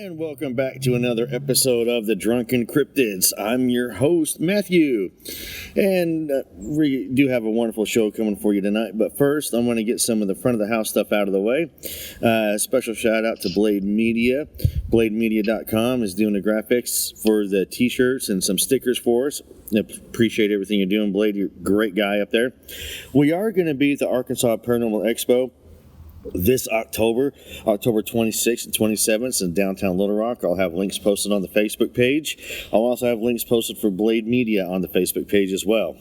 And welcome back to another episode of the Drunken Cryptids. I'm your host, Matthew. And we do have a wonderful show coming for you tonight. But first, I'm going to get some of the front of the house stuff out of the way. Special shout out to Blade Media. BladeMedia.com is doing the graphics for the t-shirts and some stickers for us. I appreciate everything you're doing, Blade. You're a great guy up there. We are going to be at the Arkansas Paranormal Expo this October 26th and 27th in downtown Little Rock. I'll have links posted on the Facebook page. I'll also have links posted for Blade Media on the Facebook page as well.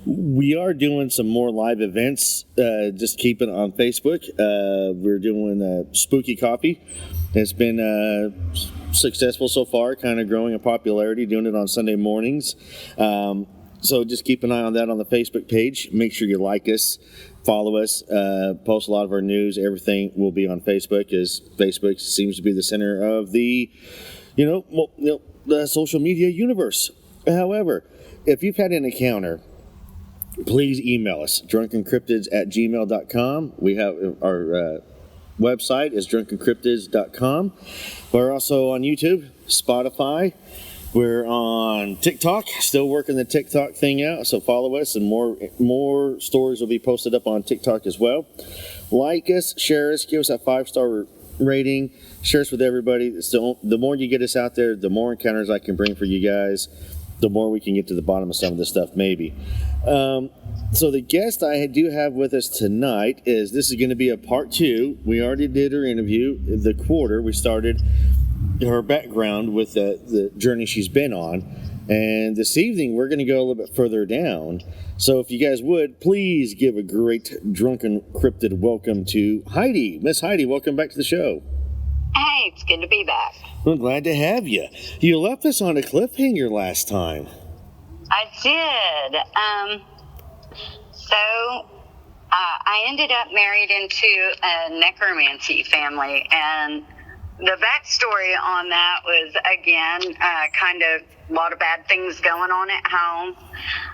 We are doing some more live events, just keep it on Facebook. We're doing Spooky Coffee. It's been successful so far, kind of growing in popularity, doing it on Sunday mornings. So just keep an eye on that on the Facebook page. Make sure you like us, follow us, post a lot of our news. Everything will be on Facebook, as Facebook seems to be the center of the, the social media universe. However, if you've had an encounter, please email us, drunkencryptids@gmail.com. We have our website is drunkencryptids.com. We're also on YouTube, Spotify. We're on TikTok, still working the TikTok thing out, so follow us, and more stories will be posted up on TikTok as well. Like us, share us, give us a 5-star rating, share us with everybody. The more you get us out there, the more encounters I can bring for you guys, the more we can get to the bottom of some of this stuff, maybe. So the guest I do have with us tonight this is going to be a part 2. We already did her interview, the quarter. We started her background with the journey she's been on, and this evening we're going to go a little bit further down. So if you guys would please give a great Drunken Cryptid welcome to Heidi. Miss Heidi, welcome back to the show. Hey, it's good to be back. I'm glad to have you. You left us on a cliffhanger last time. I did. I ended up married into a necromancy family, and the backstory on that was, again, kind of a lot of bad things going on at home.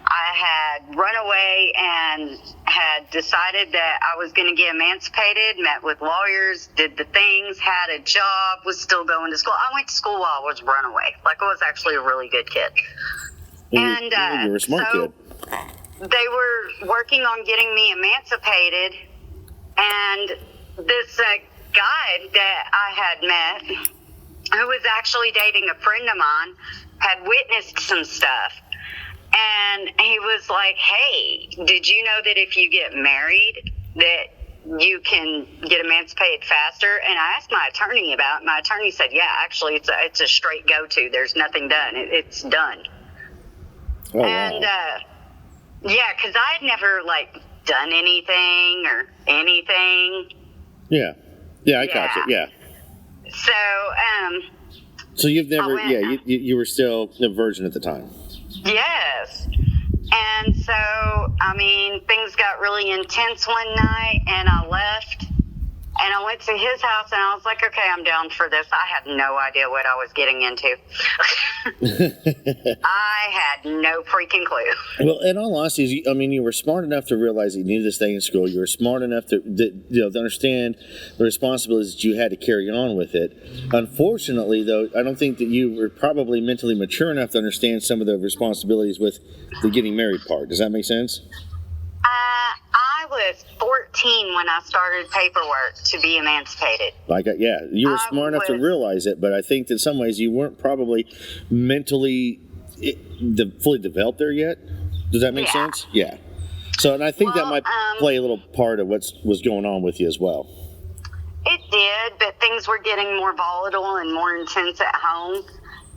I had run away and had decided that I was going to get emancipated, met with lawyers, did the things, had a job, was still going to school. I went to school while I was runaway. Like, I was actually a really good kid. And you were a smart kid. They were working on getting me emancipated, and this guy that I had met, who was actually dating a friend of mine, had witnessed some stuff. And he was like, hey, did you know that if you get married that you can get emancipated faster? And I asked my attorney about it. My attorney said, yeah, actually it's a straight go-to. There's nothing done. It's done. Oh, and wow. Yeah, because I had never done anything or anything. Yeah, I caught you. Yeah. So you've never, you were still a virgin at the time. Yes. And so, things got really intense one night, and I left, and I went to his house, and I was like, okay, I'm down for this. I had no idea what I was getting into. I had no freaking clue. Well, in all honesty, you were smart enough to realize that you needed to stay in school. You were smart enough to understand the responsibilities that you had to carry on with it. Unfortunately, though, I don't think that you were probably mentally mature enough to understand some of the responsibilities with the getting married part. Does that make sense? I was 14 when I started paperwork to be emancipated. You were smart enough to realize it, but I think that in some ways you weren't probably mentally fully developed there yet. Does that make sense? Yeah. So, and I think that might play a little part of what was going on with you as well. It did, but things were getting more volatile and more intense at home.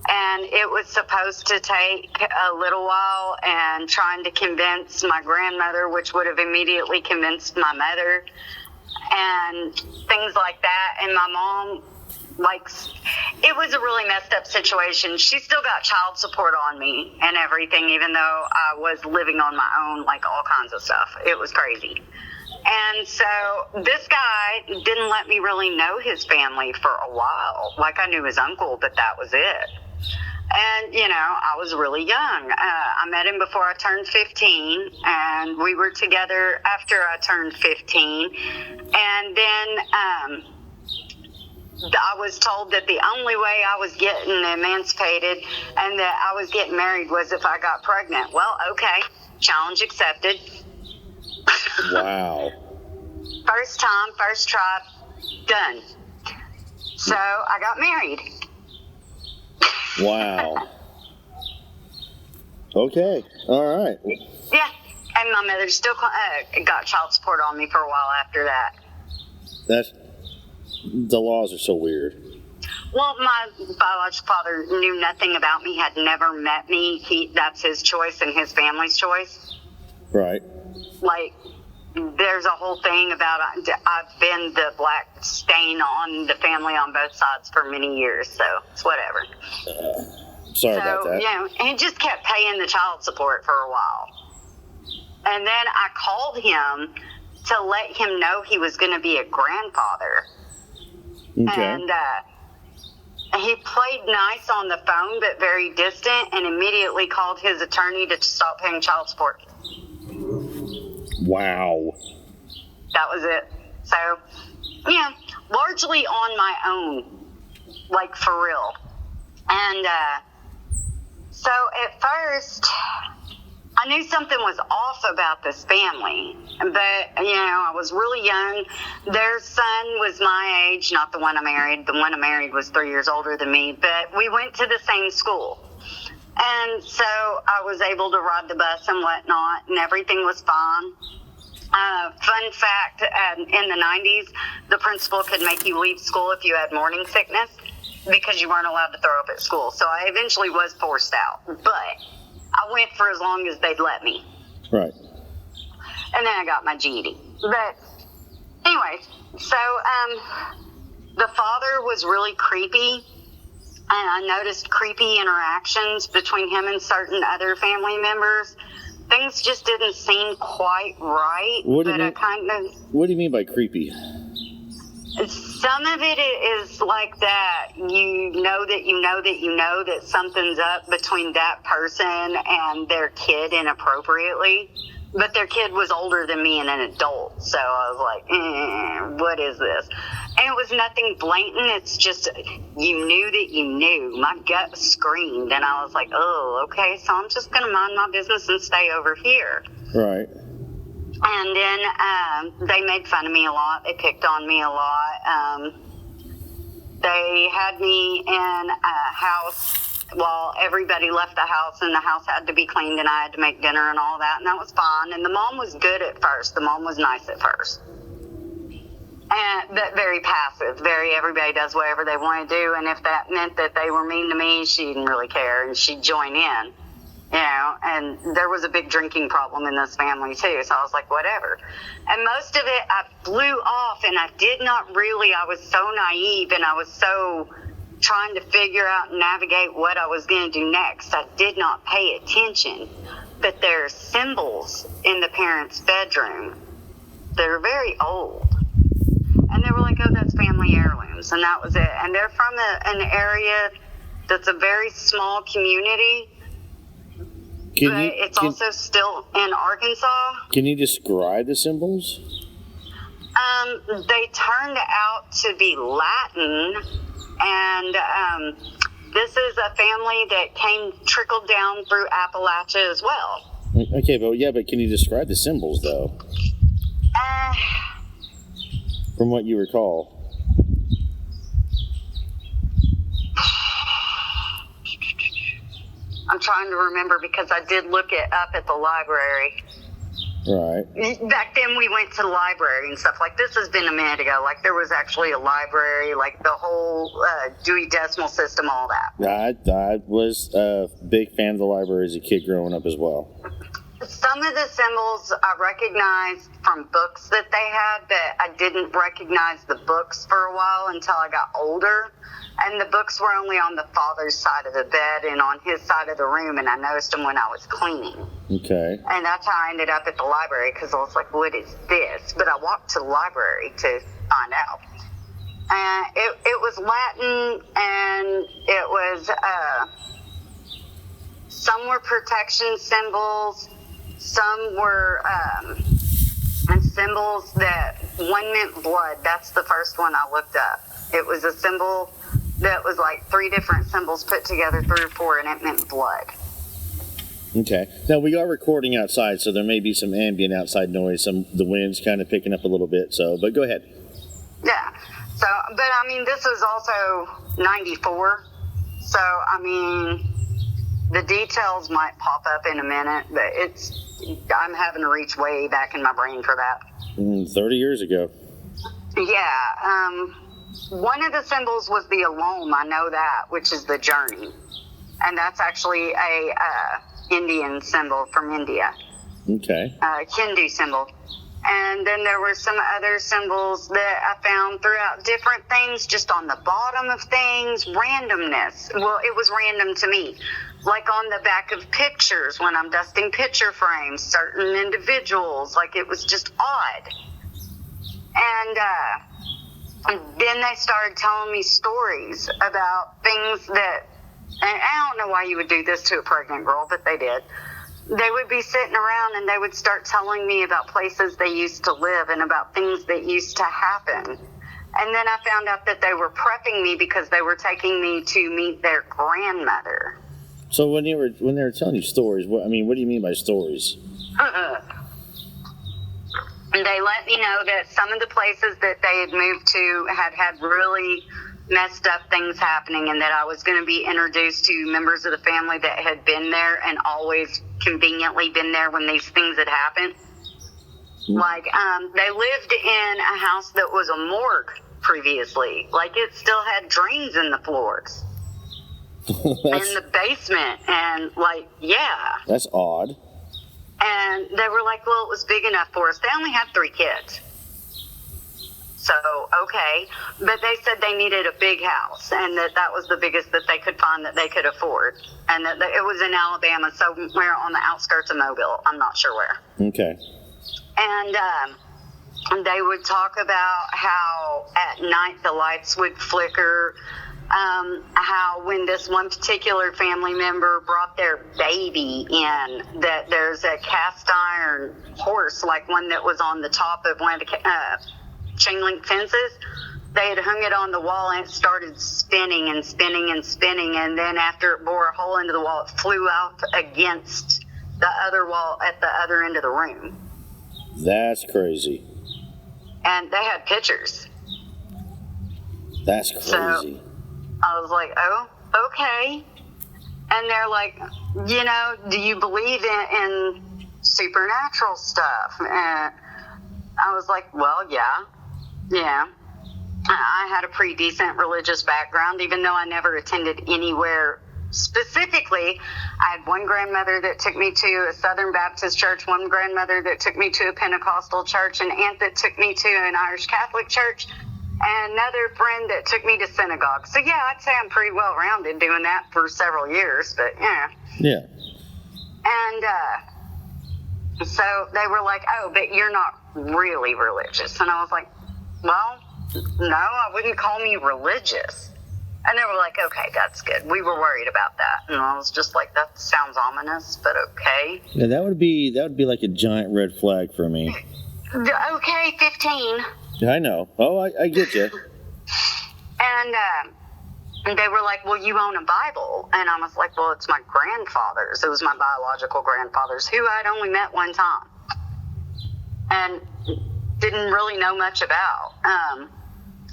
And it was supposed to take a little while, and trying to convince my grandmother, which would have immediately convinced my mother, and things like that. And my mom, it was a really messed up situation. She still got child support on me and everything, even though I was living on my own, all kinds of stuff. It was crazy. And so this guy didn't let me really know his family for a while. I knew his uncle, but that was it. And, I was really young. I met him before I turned 15, and we were together after I turned 15. And then I was told that the only way I was getting emancipated and that I was getting married was if I got pregnant. Well, okay, challenge accepted. Wow. First time, first try, done. So I got married. Wow. Okay. All right. Yeah, and my mother still got child support on me for a while after that. The laws are so weird. Well, my biological father knew nothing about me, had never met me. That's his choice and his family's choice. Right. Like, there's a whole thing about I've been the black stain on the family on both sides for many years, so it's whatever. Sorry about that. And he just kept paying the child support for a while. And then I called him to let him know he was going to be a grandfather. Okay. And he played nice on the phone, but very distant, and immediately called his attorney to stop paying child support. Wow. That was it. So, largely on my own, like for real. And so at first, I knew something was off about this family, but, I was really young. Their son was my age, not the one I married. The one I married was 3 years older than me, but we went to the same school. And so I was able to ride the bus and whatnot, and everything was fine. Fun fact, in the 90s, the principal could make you leave school if you had morning sickness because you weren't allowed to throw up at school. So I eventually was forced out, but I went for as long as they'd let me. Right. And then I got my GED. But anyways, so the father was really creepy, and I noticed creepy interactions between him and certain other family members. Things just didn't seem quite right. What do you mean by creepy? Some of it is like that. You know that something's up between that person and their kid inappropriately. But their kid was older than me and an adult. So I was like, what is this? And it was nothing blatant. It's just you knew that you knew. My gut screamed. And I was like, oh, okay, so I'm just going to mind my business and stay over here. Right. And then they made fun of me a lot. They picked on me a lot. They had me in a house while everybody left the house, and the house had to be cleaned, and I had to make dinner and all that, and that was fine. And the mom was good at first. The mom was nice at first. But very passive. Everybody does whatever they want to do, and if that meant that they were mean to me, she didn't really care, and she'd join in. And there was a big drinking problem in this family too, so I was like, whatever. And most of it I blew off, and I was so naive, and I was so trying to figure out and navigate what I was going to do next. I did not pay attention, but there are symbols in the parents' bedroom that are very old. And they were like, oh, that's family heirlooms, and that was it. And they're from an area that's a very small community, it's also still in Arkansas. Can you describe the symbols? They turned out to be Latin, and this is a family that trickled down through Appalachia as well. Okay, but can you describe the symbols, though? From what you recall. I'm trying to remember because I did look it up at the library. Right. Back then we went to the library and stuff. Like, this has been a minute ago. Like, there was actually a library, like the whole Dewey Decimal System, all that. I was a big fan of the library as a kid growing up as well. Some of the symbols I recognized from books that they had, but I didn't recognize the books for a while until I got older. And the books were only on the father's side of the bed and on his side of the room, and I noticed them when I was cleaning. Okay. And that's how I ended up at the library, because I was like, what is this? But I walked to the library to find out. And it was Latin, and it was, some were protection symbols, some were symbols that one meant blood. That's the first one I looked up. It was a symbol that was like 3 different symbols put together, 3 or 4, and it meant blood. Okay. Now, we are recording outside, so there may be some ambient outside noise. The wind's kind of picking up a little bit, but go ahead. Yeah. So, but I mean, this was also 94. So, I mean, the details might pop up in a minute, but I'm having to reach way back in my brain for that. 30 years ago. Yeah. One of the symbols was the alone, I know that, which is the journey. And that's actually a Indian symbol from India. Okay. Hindu symbol. And then there were some other symbols that I found throughout different things, just on the bottom of things, randomness. Well, it was random to me. Like on the back of pictures, when I'm dusting picture frames, certain individuals, like it was just odd. And then they started telling me stories about things that, and I don't know why you would do this to a pregnant girl, but they did. They would be sitting around and they would start telling me about places they used to live and about things that used to happen. And then I found out that they were prepping me because they were taking me to meet their grandmother. So when they were telling you stories, what do you mean by stories? And they let me know that some of the places that they had moved to had really messed up things happening, and that I was going to be introduced to members of the family that had been there and always conveniently been there when these things had happened. Like, they lived in a house that was a morgue previously. Like, it still had drains in the floors. In the basement, and like, yeah. That's odd. And they were like, well, it was big enough for us. They only had 3 kids. So, okay. But they said they needed a big house, and that was the biggest that they could find that they could afford. And that it was in Alabama, somewhere on the outskirts of Mobile. I'm not sure where. Okay. And they would talk about how at night the lights would flicker. How when this one particular family member brought their baby in, that there's a cast iron horse, like one that was on the top of one of the chain link fences. They had hung it on the wall, and it started spinning and spinning and spinning, and then after it bore a hole into the wall, it flew out against the other wall at the other end of the room. That's crazy. And they had pictures. That's crazy. So, I was like, oh, okay. And they're like, do you believe in supernatural stuff? And I was like, well, yeah. I had a pretty decent religious background, even though I never attended anywhere specifically. I had one grandmother that took me to a Southern Baptist church, one grandmother that took me to a Pentecostal church, an aunt that took me to an Irish Catholic church, and another friend that took me to synagogue. So, yeah, I'd say I'm pretty well-rounded doing that for several years, but, yeah. Yeah. And so they were like, oh, but you're not really religious. And I was like, well, no, I wouldn't call me religious. And they were like, okay, that's good. We were worried about that. And I was just like, that sounds ominous, but okay. Yeah, that would be like a giant red flag for me. Okay, 15. I know. Oh, I get you. And they were like, well, you own a Bible. And I was like, well, it's my grandfather's. It was my biological grandfather's, who I'd only met one time and didn't really know much about.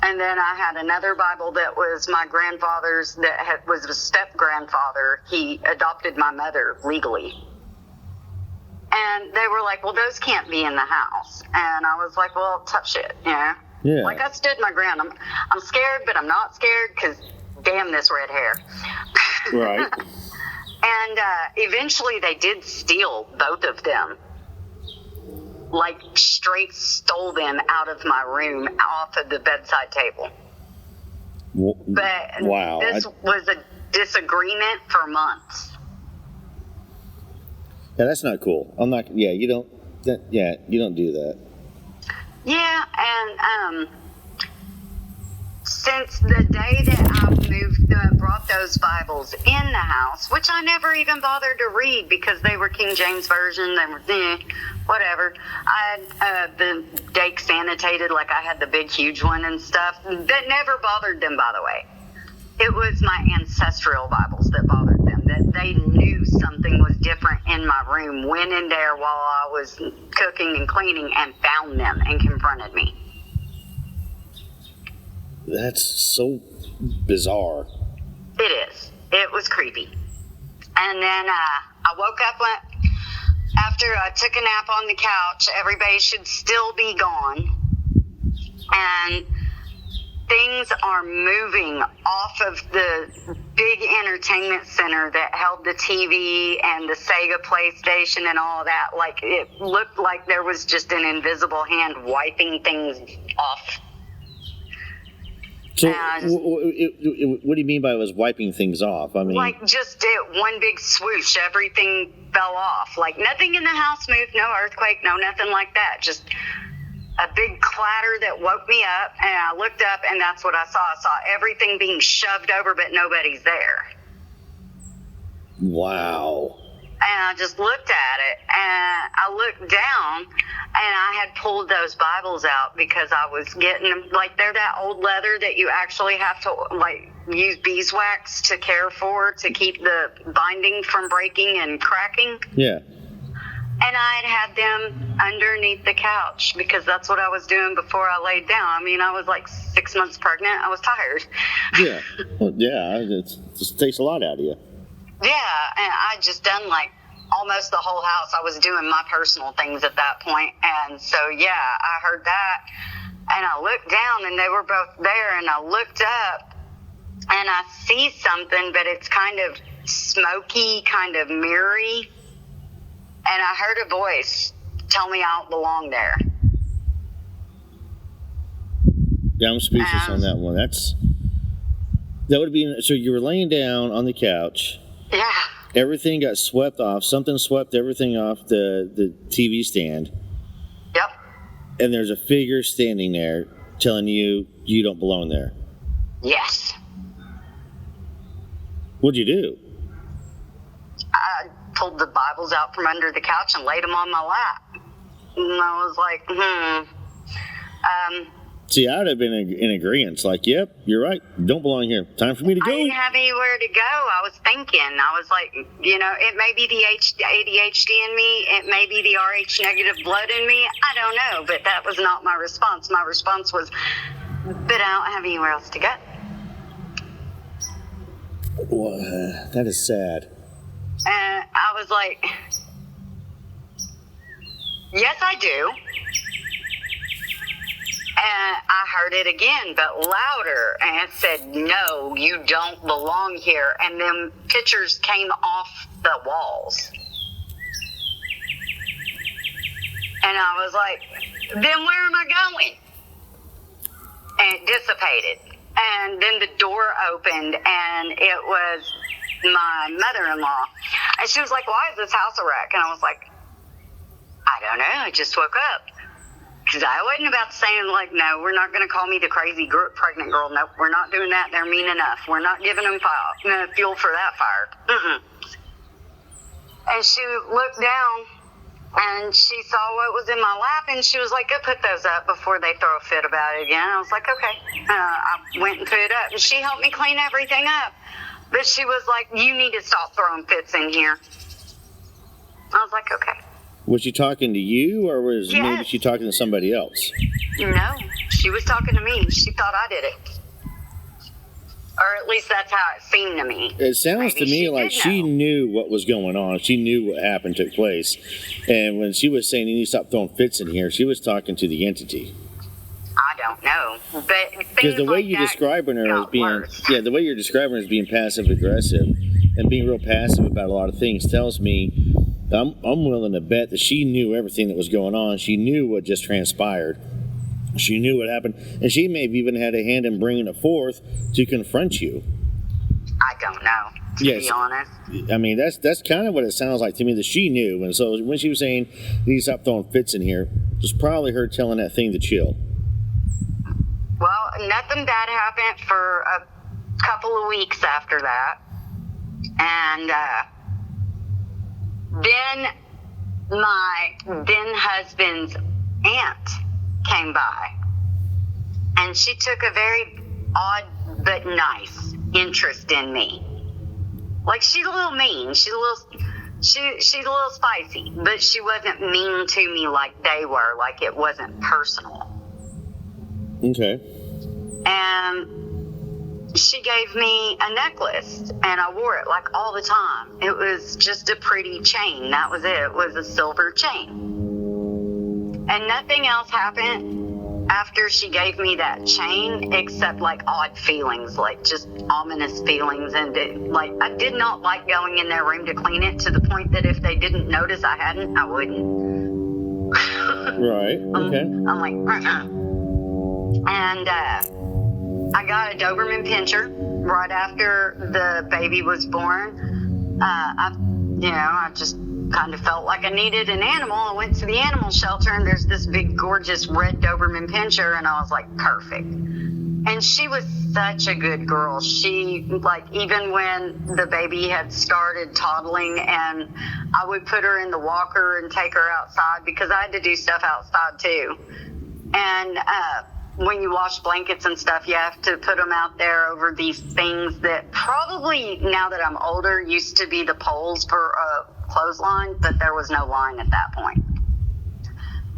And then I had another Bible that was my grandfather's that was a step-grandfather. He adopted my mother legally. And they were like, well, those can't be in the house. And I was like, well, tough shit, Yeah. Like, I stood my ground. I'm scared, but I'm not scared because damn this red hair. Right. And eventually they did steal both of them. Like, straight stole them out of my room, off of the bedside table. But wow. This was a disagreement for months. Yeah, that's not cool. I'm not. Yeah, you don't do that. Yeah, and since the day that I brought those Bibles in the house, which I never even bothered to read because they were King James Version, they were whatever. I had the dakes annotated like I had the big huge one and stuff. That never bothered them, by the way. It was my ancestral Bibles that bothered them, that they knew something was different in my room, went in there while I was cooking and cleaning and found them and confronted me. That's so bizarre. It is. It was creepy. And then I woke up after I took a nap on the couch. Everybody should still be gone. And things are moving off of the big entertainment center that held the TV and the Saga PlayStation and all that. Like, it looked like there was just an invisible hand wiping things off. So, what do you mean by it was wiping things off? I mean, like just one big swoosh, everything fell off. Like nothing in the house moved, no earthquake, no nothing like that. Just a big clatter that woke me up, and I looked up, and that's what I saw. I saw everything being shoved over, but nobody's there. Wow. And I just looked at it, and I looked down, and I had pulled those Bibles out because I was getting them, like they're that old leather that you actually have to like use beeswax to care for to keep the binding from breaking and cracking. Yeah. And I had them underneath the couch because that's what I was doing before I laid down. I mean, I was like 6 months pregnant. I was tired. Yeah. Well, yeah, it just takes a lot out of you. Yeah, and I just done like almost the whole house. I was doing my personal things at that point. And so, yeah, I heard that. And I looked down, and they were both there. And I looked up, and I see something, but it's kind of smoky, kind of mirrory. And I heard a voice tell me I don't belong there. Yeah, I'm speechless on that one. That would be, so you were laying down on the couch. Yeah. Everything got swept off. Something swept everything off the TV stand. Yep. And there's a figure standing there telling you you don't belong there. Yes. What'd you do? I pulled the Bibles out from under the couch and laid them on my lap. And I was like, See, I would have been in agreement. Like, yep, you're right. Don't belong here. Time for me to go. I didn't have anywhere to go. I was thinking. I was like, it may be the ADHD in me. It may be the RH negative blood in me. I don't know. But that was not my response. My response was, but I don't have anywhere else to go. Well, that is sad. And I was like, yes, I do. And I heard it again, but louder, and it said, no, you don't belong here. And then pictures came off the walls. And I was like, then where am I going? And it dissipated. And then the door opened, and it was my mother-in-law. And she was like, why is this house a wreck? And I was like, I don't know, I just woke up. Because I wasn't about saying, like, no, we're not going to call me the crazy pregnant girl. Nope, we're not doing that. They're mean enough. We're not giving them fuel for that fire. Mm-mm. And she looked down, and she saw what was in my lap, and she was like, go put those up before they throw a fit about it again. I was like, okay. I went and put it up, and she helped me clean everything up. But she was like, you need to stop throwing fits in here. I was like, okay. Was she talking to you, or was maybe she talking to somebody else? No, she was talking to me. She thought I did it. Or at least that's how it seemed to me. It sounds to me like she knew what was going on. She knew what happened took place. And when she was saying you need to stop throwing fits in here, she was talking to the entity. I don't know. But because the way you're describing her as being, the way you're describing her as being passive aggressive and being real passive about a lot of things tells me I'm willing to bet that she knew everything that was going on. She knew what just transpired. She knew what happened. And she may have even had a hand in bringing it forth to confront you. I don't know, to be honest. I mean, that's kind of what it sounds like to me, that she knew. And so when she was saying, you need to stop throwing fits in here, it was probably her telling that thing to chill. Well, nothing bad happened for a couple of weeks after that. And then my then husband's aunt came by. And she took a very odd but nice interest in me. Like, she's a little mean. She's a little spicy, but she wasn't mean to me like they were. Like, it wasn't personal. Okay. And she gave me a necklace, and I wore it like all the time. It was just a pretty chain. That was it. It was a silver chain. And nothing else happened after she gave me that chain, except like odd feelings, like just ominous feelings. And I did not like going in their room to clean it, to the point that if they didn't notice I hadn't, I wouldn't. Right. Okay. I'm like, And I got a Doberman pinscher right after the baby was born. I just kind of felt like I needed an animal. I went to the animal shelter, and there's this big, gorgeous red Doberman pinscher, and I was like, perfect. And she was such a good girl. She, like, even when the baby had started toddling, and I would put her in the walker and take her outside, because I had to do stuff outside too. And when you wash blankets and stuff, you have to put them out there over these things that probably, now that I'm older, used to be the poles for a clothesline, but there was no line at that point.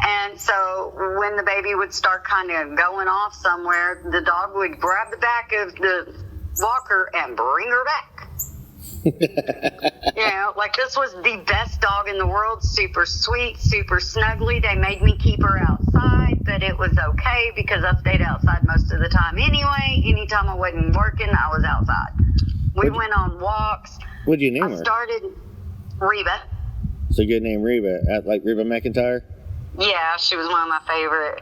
And so when the baby would start kind of going off somewhere, the dog would grab the back of the walker and bring her back. Like, this was the best dog in the world. Super sweet, super snuggly. They made me keep her outside, but it was okay because I stayed outside most of the time anyway. Anytime I wasn't working, I was outside. We went on walks. What'd you name her? I started Reba. It's a good name, Reba. Like Reba McEntire? Yeah, she was one of my favorite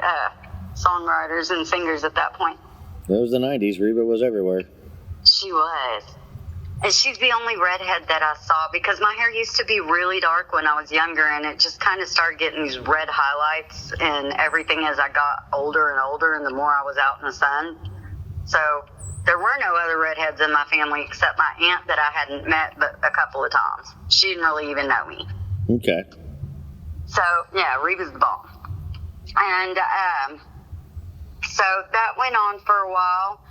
songwriters and singers at that point. It was the 90s. Reba was everywhere. She was. And she's the only redhead that I saw, because my hair used to be really dark when I was younger, and it just kind of started getting these red highlights and everything as I got older and older, and the more I was out in the sun. So there were no other redheads in my family except my aunt that I hadn't met but a couple of times. She didn't really even know me. Okay. So, yeah, Reba's the bomb. And so that went on for a while,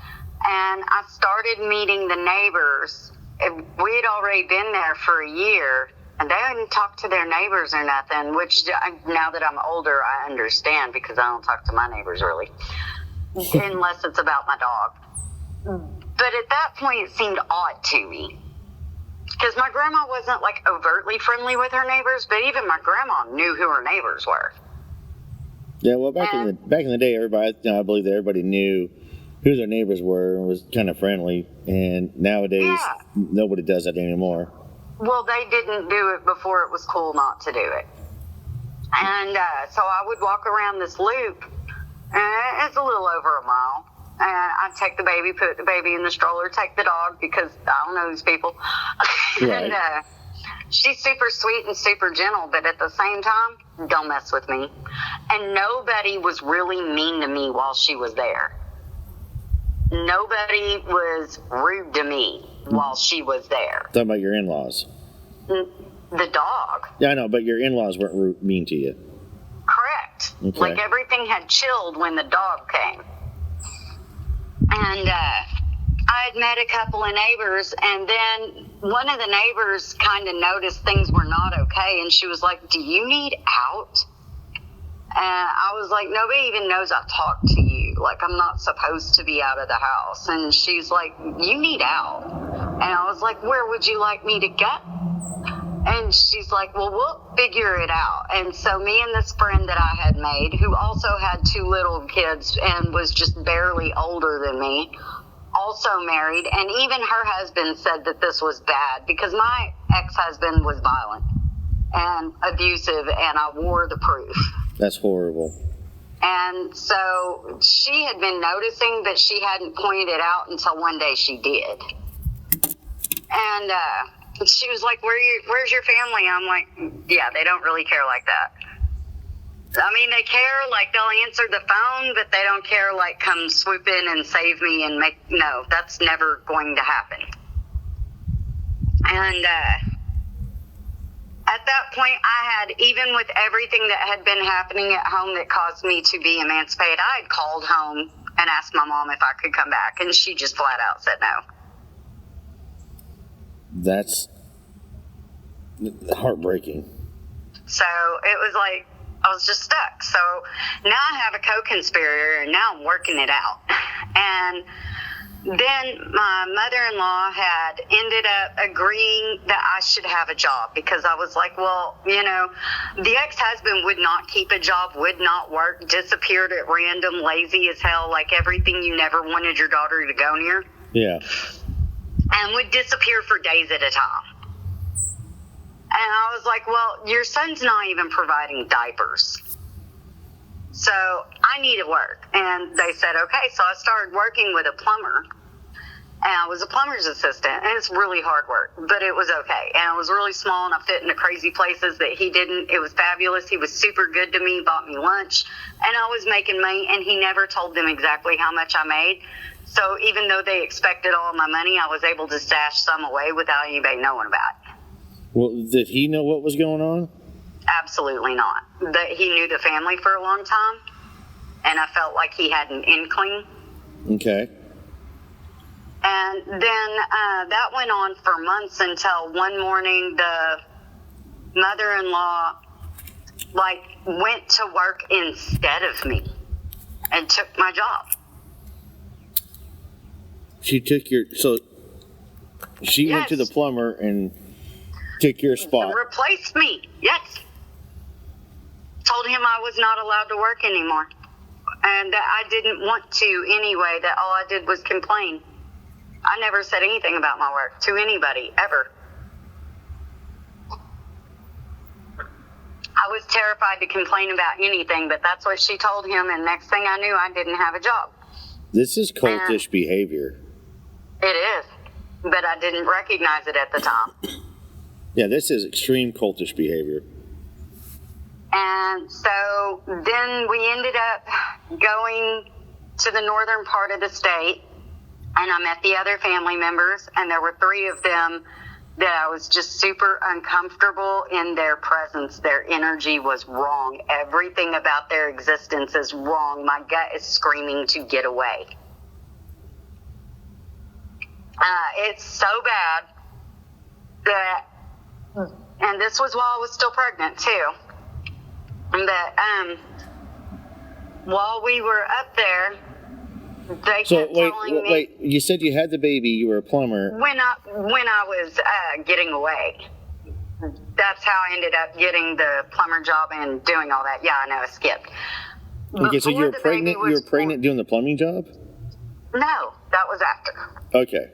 and I started meeting the neighbors. We had already been there for a year, and they hadn't talked to their neighbors or nothing, which now that I'm older, I understand, because I don't talk to my neighbors really, unless it's about my dog. But at that point, it seemed odd to me, because my grandma wasn't like overtly friendly with her neighbors, but even my grandma knew who her neighbors were. Yeah, well, back in the day, everybody, I believe that everybody knew who their neighbors were and was kind of friendly. And nowadays, nobody does that anymore. Well, they didn't do it before it was cool not to do it. And so I would walk around this loop, and it's a little over a mile. And I'd take the baby, put the baby in the stroller, take the dog, because I don't know these people. Right. And she's super sweet and super gentle, but at the same time, don't mess with me. And nobody was really mean to me while she was there. Nobody was rude to me while she was there. Talking about your in-laws. The dog. Yeah, I know, but your in-laws weren't mean to you. Correct. Okay. Like, everything had chilled when the dog came. And I had met a couple of neighbors, and then one of the neighbors kind of noticed things were not okay, and she was like, "Do you need out?" And I was like, "Nobody even knows I talked to you. Like, I'm not supposed to be out of the house." And she's like, "You need out." And I was like, "Where would you like me to go?" And she's like, "Well, we'll figure it out." And so me and this friend that I had made, who also had 2 little kids and was just barely older than me, also married, and even her husband said that this was bad, because my ex-husband was violent and abusive, and I wore the proof. That's horrible. And so she had been noticing, but she hadn't pointed it out until one day she did. And she was like, where's your family? I'm like, yeah, they don't really care like that. I mean, they care, like, they'll answer the phone, but they don't care, like, come swoop in and save me and no, that's never going to happen. And, at that point, I had, even with everything that had been happening at home that caused me to be emancipated, I had called home and asked my mom if I could come back, and she just flat out said no. That's heartbreaking. So it was like, I was just stuck. So now I have a co-conspirator, and now I'm working it out. And then my mother-in-law had ended up agreeing that I should have a job, because I was like, well, you know, the ex-husband would not keep a job, would not work, disappeared at random, lazy as hell, like everything you never wanted your daughter to go near. Yeah. And would disappear for days at a time. And I was like, well, your son's not even providing diapers, so I need to work. And they said, okay. So I started working with a plumber, and I was a plumber's assistant, and it's really hard work, but it was okay. And I was really small, and I fit into crazy places that he didn't. It was fabulous. He was super good to me, bought me lunch, and I was making money, and he never told them exactly how much I made. So even though they expected all of my money, I was able to stash some away without anybody knowing about it. Well, did he know what was going on? Absolutely not. But he knew the family for a long time, and I felt like he had an inkling. Okay. And then that went on for months until one morning the mother-in-law, like, went to work instead of me and took my job. She took your... So she Yes. went to the plumber and took your spot. Replaced me, yes. Told him I was not allowed to work anymore, and that I didn't want to anyway, that all I did was complain. I never said anything about my work to anybody, ever. I was terrified to complain about anything, but that's what she told him, and next thing I knew, I didn't have a job. This is cultish behavior. It is, but I didn't recognize it at the time. Yeah, this is extreme cultish behavior. And so then we ended up going to the northern part of the state, and I met the other family members, and there were 3 of them that I was just super uncomfortable in their presence. Their energy was wrong. Everything about their existence is wrong. My gut is screaming to get away. It's so bad that, and this was while I was still pregnant too, that while we were up there, they kept telling me. Wait, you said you had the baby, you were a plumber. When I was getting away. That's how I ended up getting the plumber job and doing all that. Yeah, I know, I skipped. Okay, so you were pregnant. You were pregnant doing the plumbing job? No, that was after. Okay.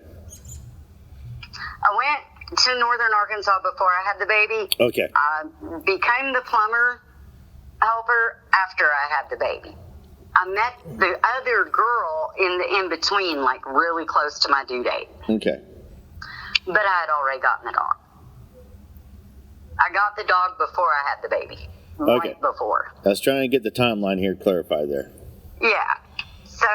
I went to northern Arkansas before I had the baby. Okay. I became the plumber helper after I had the baby. I met the other girl in the in-between, like really close to my due date. Okay. But I had already gotten the dog. I got the dog before I had the baby. Okay. Right before. I was trying to get the timeline here clarified there. Yeah. So,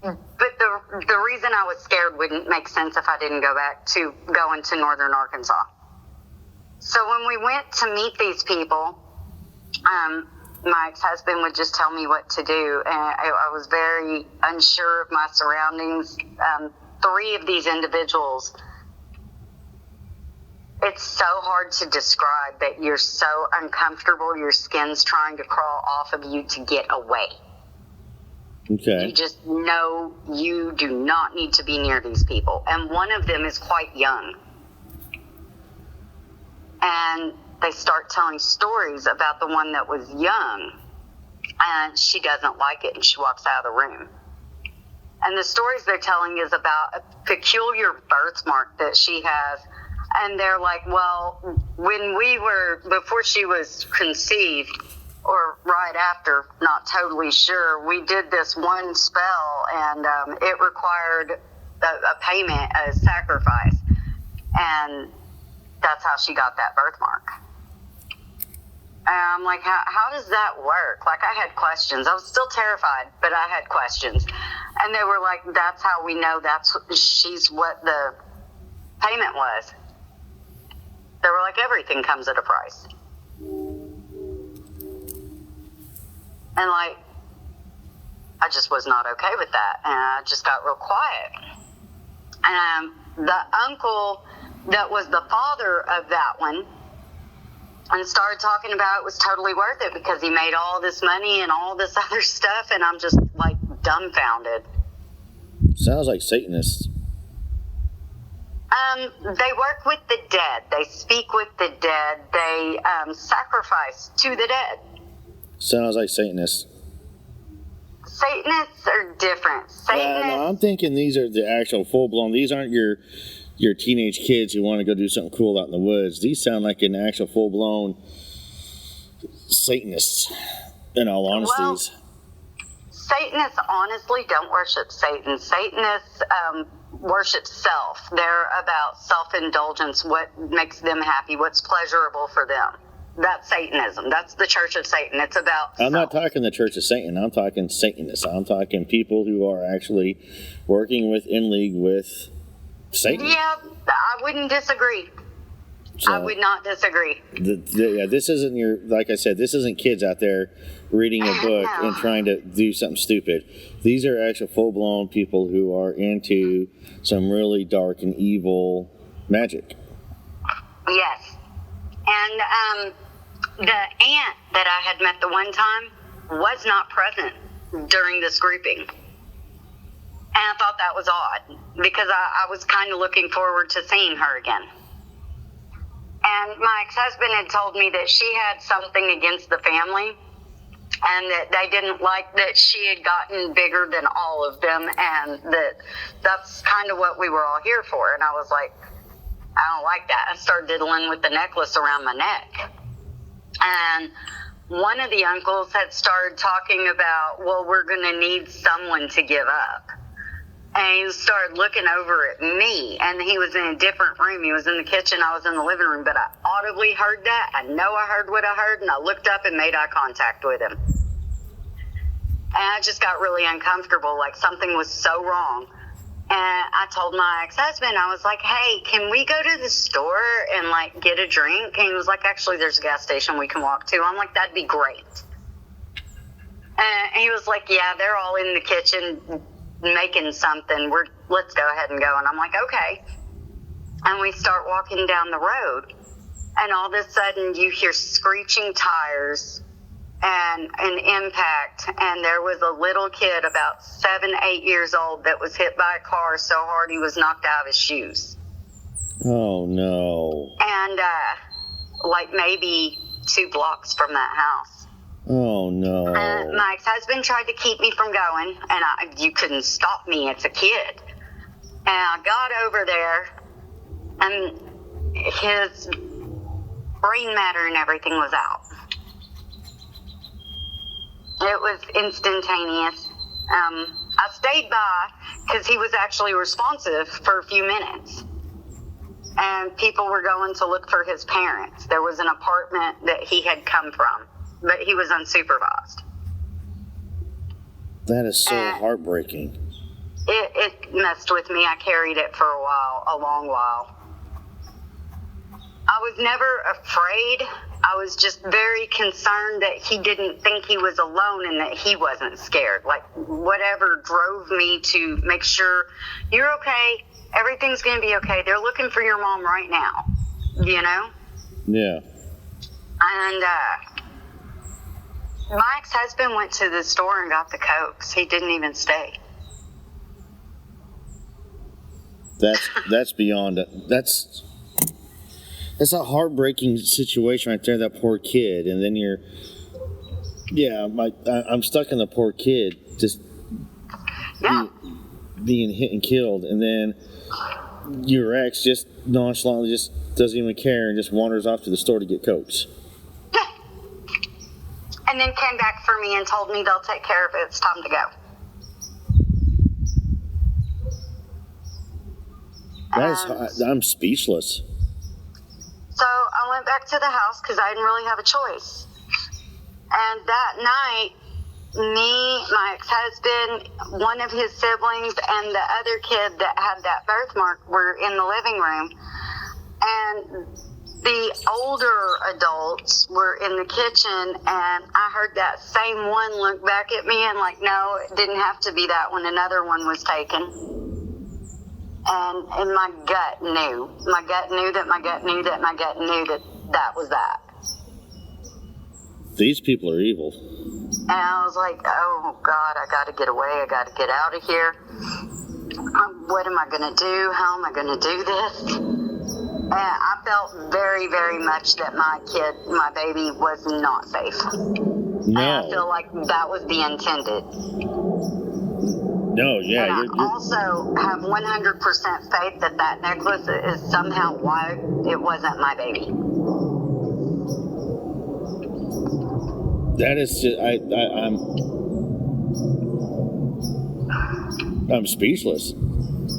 but the reason I was scared wouldn't make sense if I didn't go back to going to northern Arkansas. So when we went to meet these people, my ex-husband would just tell me what to do, and I was very unsure of my surroundings. 3 of these individuals, it's so hard to describe that you're so uncomfortable, your skin's trying to crawl off of you to get away. Okay. You just know you do not need to be near these people. And one of them is quite young. And they start telling stories about the one that was young, and she doesn't like it, and she walks out of the room. And the stories they're telling is about a peculiar birthmark that she has. And they're like, well, before she was conceived, or right after, not totally sure, we did this one spell, and it required a payment, a sacrifice. And that's how she got that birthmark. And I'm like, how does that work? Like, I had questions. I was still terrified, but I had questions. And they were like, that's how we know she's what the payment was. They were like, everything comes at a price. And, like, I just was not okay with that. And I just got real quiet. And the uncle that was the father of that one and started talking about it was totally worth it because he made all this money and all this other stuff. And I'm just, like, dumbfounded. Sounds like Satanists. They work with the dead. They speak with the dead. They sacrifice to the dead. Sounds like Satanists. Satanists are different. No, I'm thinking these are the actual full-blown. These aren't your teenage kids who want to go do something cool out in the woods. These sound like an actual full-blown Satanists, in all honesty. Well, Satanists honestly don't worship Satan. Satanists worship self. They're about self-indulgence, what makes them happy, what's pleasurable for them. That's Satanism. That's the Church of Satan. It's about I'm not talking the Church of Satan. I'm talking Satanists. I'm talking people who are actually working in league with Satan. Yeah, I wouldn't disagree. So, I would not disagree. This isn't like I said, this isn't kids out there reading a book No. and trying to do something stupid. These are actual full-blown people who are into some really dark and evil magic. Yes. And the aunt that I had met the one time was not present during this grouping. And I thought that was odd because I was kind of looking forward to seeing her again. And my ex-husband had told me that she had something against the family and that they didn't like that she had gotten bigger than all of them, and that's kind of what we were all here for. And I was like, I don't like that. I started diddling with the necklace around my neck. And one of the uncles had started talking about, well, we're going to need someone to give up. And he started looking over at me, and he was in a different room. He was in the kitchen, I was in the living room, but I audibly heard that. I know I heard what I heard, and I looked up and made eye contact with him. And I just got really uncomfortable, like something was so wrong. And I told my ex-husband, I was like, hey, can we go to the store and, like, get a drink? And he was like, actually, there's a gas station we can walk to. I'm like, that'd be great. And he was like, yeah, they're all in the kitchen making something. Let's go ahead and go. And I'm like, okay. And we start walking down the road. And all of a sudden, you hear screeching tires and an impact, and there was a little kid about 7-8 years old that was hit by a car so hard he was knocked out of his shoes. Oh no. And like maybe 2 blocks from that house. Oh no. My ex-husband tried to keep me from going, and you couldn't stop me. It's a kid. And I got over there, and his brain matter and everything was out. It was instantaneous. I stayed by because he was actually responsive for a few minutes. And people were going to look for his parents. There was an apartment that he had come from, but he was unsupervised. That is so heartbreaking. It messed with me. I carried it for a long while. I was never afraid. I was just very concerned that he didn't think he was alone and that he wasn't scared. Like, whatever drove me to make sure you're okay, everything's going to be okay. They're looking for your mom right now, you know? Yeah. And my ex-husband went to the store and got the Cokes. He didn't even stay. That's beyond it. That's a heartbreaking situation right there, that poor kid. And then I'm stuck in the poor kid just being hit and killed. And then your ex just nonchalantly just doesn't even care and just wanders off to the store to get Cokes. And then came back for me and told me they'll take care of it. It's time to go. I'm speechless. So I went back to the house because I didn't really have a choice. And that night, me, my ex-husband, one of his siblings, and the other kid that had that birthmark were in the living room. And the older adults were in the kitchen, and I heard that same one look back at me and like, no, it didn't have to be that one. Another one was taken. And my gut knew. My gut knew that my gut knew that my gut knew that that was that. These people are evil. And I was like, oh, God, I got to get away. I got to get out of here. What am I going to do? How am I going to do this? And I felt very, very much that my kid, my baby, was not safe. No. And I feel like that was the intended. No, yeah. And I also have 100% faith that that necklace is somehow why it wasn't my baby. That is just, I'm speechless.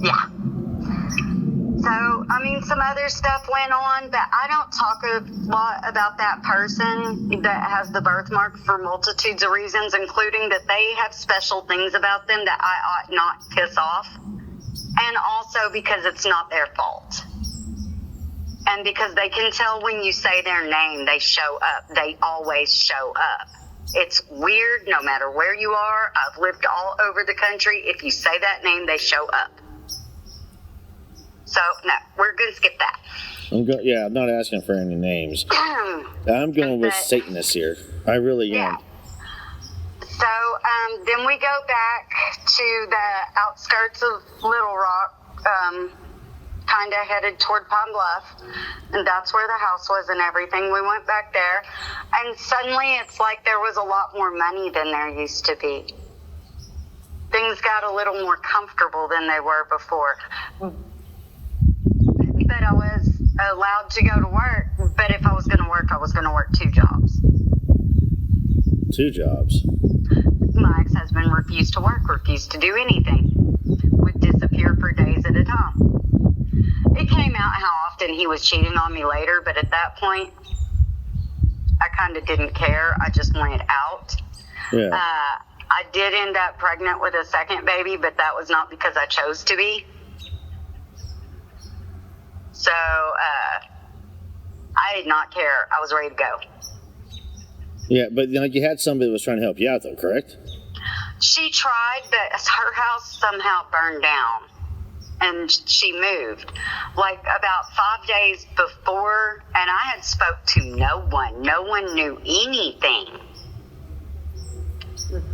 Yeah. So, I mean, some other stuff went on, but I don't talk a lot about that person that has the birthmark for multitudes of reasons, including that they have special things about them that I ought not piss off. And also because it's not their fault. And because they can tell when you say their name, they show up. They always show up. It's weird no matter where you are. I've lived all over the country. If you say that name, they show up. So, no, we're going to skip that. I'm not asking for any names. I'm going with Satanists here. I really am. So, then we go back to the outskirts of Little Rock, kind of headed toward Pine Bluff, and that's where the house was and everything. We went back there, and suddenly it's like there was a lot more money than there used to be. Things got a little more comfortable than they were before. But I was allowed to go to work, but if I was going to work, I was going to work 2 jobs. 2 jobs? My ex-husband refused to work, refused to do anything, would disappear for days at a time. It came out how often he was cheating on me later, but at that point, I kind of didn't care. I just wanted out. Yeah. I did end up pregnant with a second baby, but that was not because I chose to be. So, I did not care. I was ready to go. Yeah, but you had somebody that was trying to help you out, though, correct? She tried, but her house somehow burned down, and she moved. Like, about 5 days before, and I had spoke to no one. No one knew anything.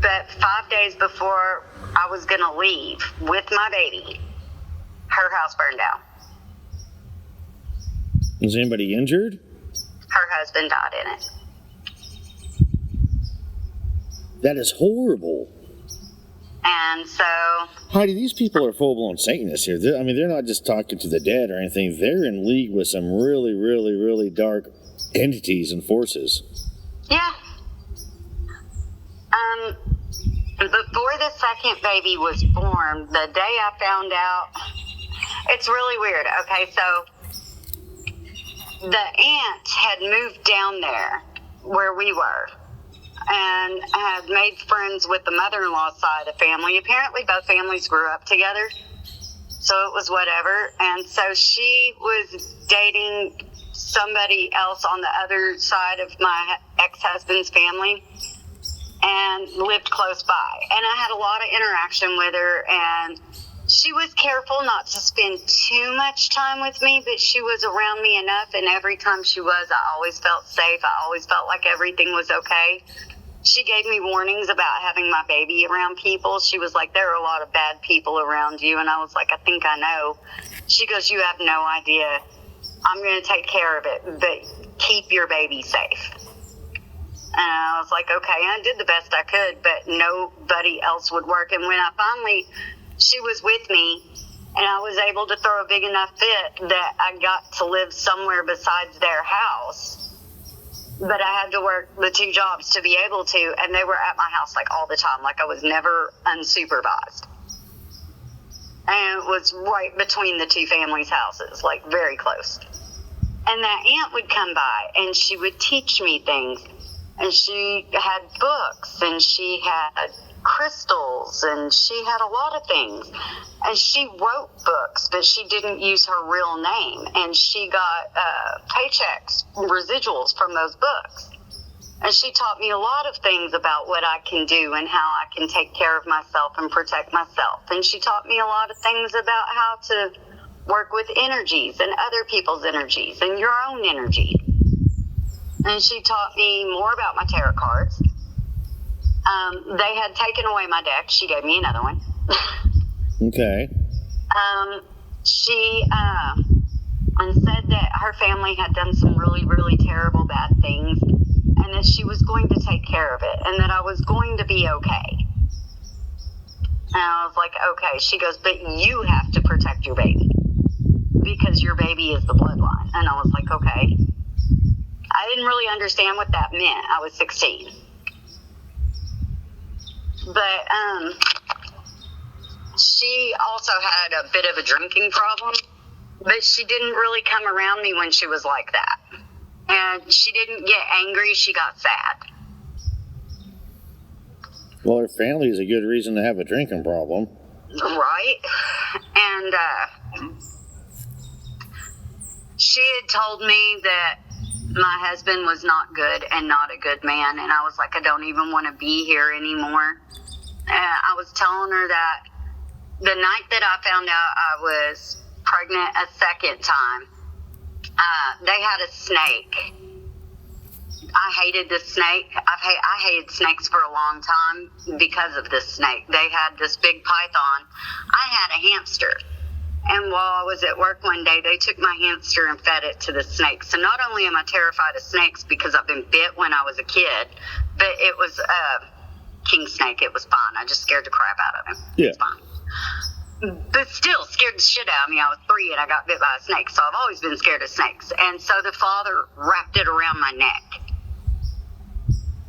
But 5 days before I was going to leave with my baby, her house burned down. Was anybody injured? Her husband died in it. That is horrible. And so... Heidi, these people are full-blown Satanists here. They're not just talking to the dead or anything. They're in league with some really, really, really dark entities and forces. Yeah. Before the second baby was born, the day I found out... It's really weird. Okay, so... The aunt had moved down there where we were and had made friends with the mother-in-law side of the family. Apparently both families grew up together, so it was whatever. And so she was dating somebody else on the other side of my ex-husband's family and lived close by. And I had a lot of interaction with her, and she was careful not to spend too much time with me, but she was around me enough, and every time she was, I always felt safe. I always felt like everything was okay. She gave me warnings about having my baby around people. She was like, there are a lot of bad people around you, and I was like, I think I know. She goes, you have no idea. I'm going to take care of it, but keep your baby safe. And I was like, okay, I did the best I could, but nobody else would work. And when I finally... She was with me, and I was able to throw a big enough fit that I got to live somewhere besides their house. But I had to work the 2 jobs to be able to, and they were at my house like all the time. Like I was never unsupervised. And it was right between the 2 families' houses, like very close. And that aunt would come by, and she would teach me things. And she had books, and she had crystals, and she had a lot of things. And she wrote books, but she didn't use her real name. And she got paychecks, residuals from those books. And she taught me a lot of things about what I can do and how I can take care of myself and protect myself. And she taught me a lot of things about how to work with energies and other people's energies and your own energy. And she taught me more about my tarot cards. They had taken away my deck. She gave me another one. Okay. She and said that her family had done some really, really terrible bad things, and that she was going to take care of it, and that I was going to be okay. And I was like, okay. She goes, but you have to protect your baby, because your baby is the bloodline. And I was like, okay. I didn't really understand what that meant. I was 16. But she also had a bit of a drinking problem, but she didn't really come around me when she was like that. And she didn't get angry, she got sad. Well, her family is a good reason to have a drinking problem. Right? And she had told me that my husband was not good and not a good man, and I was like, I don't even want to be here anymore. And I was telling her that the night that I found out I was pregnant a second time, they had a snake. I hated this snake. I hated snakes for a long time because of this snake. They had this big python. I had a hamster. And while I was at work one day, they took my hamster and fed it to the snake. So not only am I terrified of snakes because I've been bit when I was a kid, but it was a king snake. It was fine. I just scared the crap out of him. Yeah. It's fine. But still scared the shit out of me. I was 3 and I got bit by a snake. So I've always been scared of snakes. And so the father wrapped it around my neck,